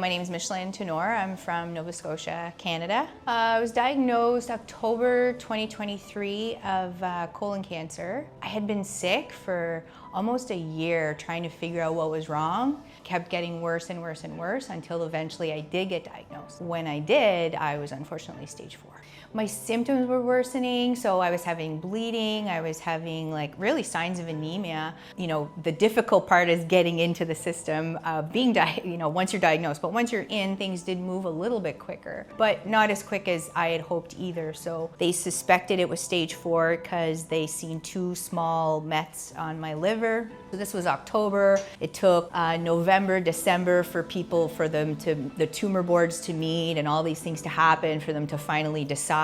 My name is Micheline Tenor. I'm from Nova Scotia, Canada. I was diagnosed October 2023 of colon cancer. I had been sick for almost a year trying to figure out what was wrong. Kept getting worse and worse and worse until eventually I did get diagnosed. When I did, I was unfortunately stage 4. My symptoms were worsening, so I was having bleeding, I was having really signs of anemia. The difficult part is getting into the system of being, once you're diagnosed, but once you're in, things did move a little bit quicker, but not as quick as I had hoped either. So they suspected it was stage 4 because they seen 2 small mets on my liver. So this was October. It took November, December for the tumor boards to meet and all these things to happen for them to finally decide,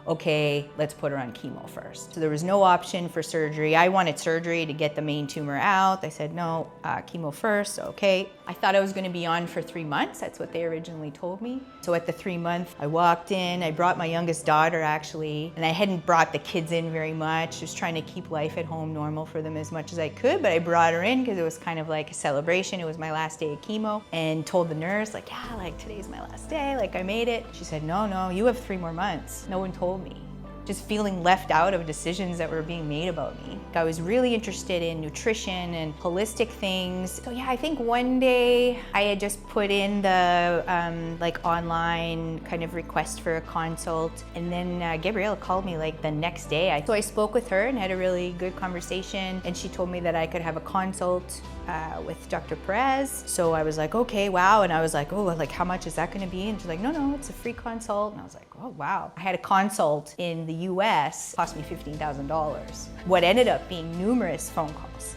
okay, let's put her on chemo first. So there was no option for surgery. I wanted surgery to get the main tumor out. They said, no, chemo first, okay. I thought I was gonna be on for 3 months. That's what they originally told me. So at the 3 month, I walked in, I brought my youngest daughter actually, and I hadn't brought the kids in very much, just trying to keep life at home normal for them as much as I could, but I brought her in because it was kind of like a celebration. It was my last day of chemo, and told the nurse, today's my last day, I made it. She said, no, you have 3 more months. No one told me. Just feeling left out of decisions that were being made about me. I was really interested in nutrition and holistic things. So yeah, I think one day I had just put in the online kind of request for a consult, and then Gabriella called me the next day. So I spoke with her and had a really good conversation, and she told me that I could have a consult with Dr. Perez. So I was like, okay, wow. And I was like, oh, how much is that gonna be? And she's like, no, it's a free consult. And I was like, oh, wow. I had a consult in the US, cost me $15,000. What ended up being numerous phone calls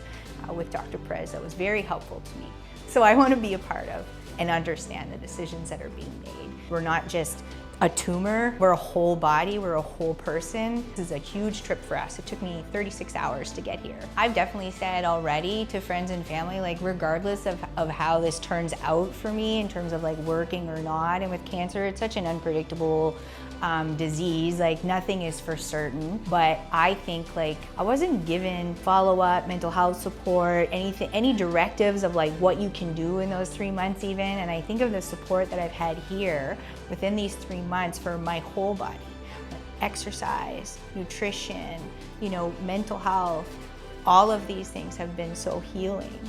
with Dr. Perez that was very helpful to me. So I want to be a part of and understand the decisions that are being made. We're not just a tumor, we're a whole body, we're a whole person. This is a huge trip for us. It took me 36 hours to get here. I've definitely said already to friends and family, regardless of how this turns out for me in terms of working or not, and with cancer, it's such an unpredictable disease, nothing is for certain. But I think I wasn't given follow-up mental health support, any directives of what you can do in those 3 months even. And I think of the support that I've had here within these 3 months for my whole body. Exercise, nutrition, mental health, all of these things have been so healing.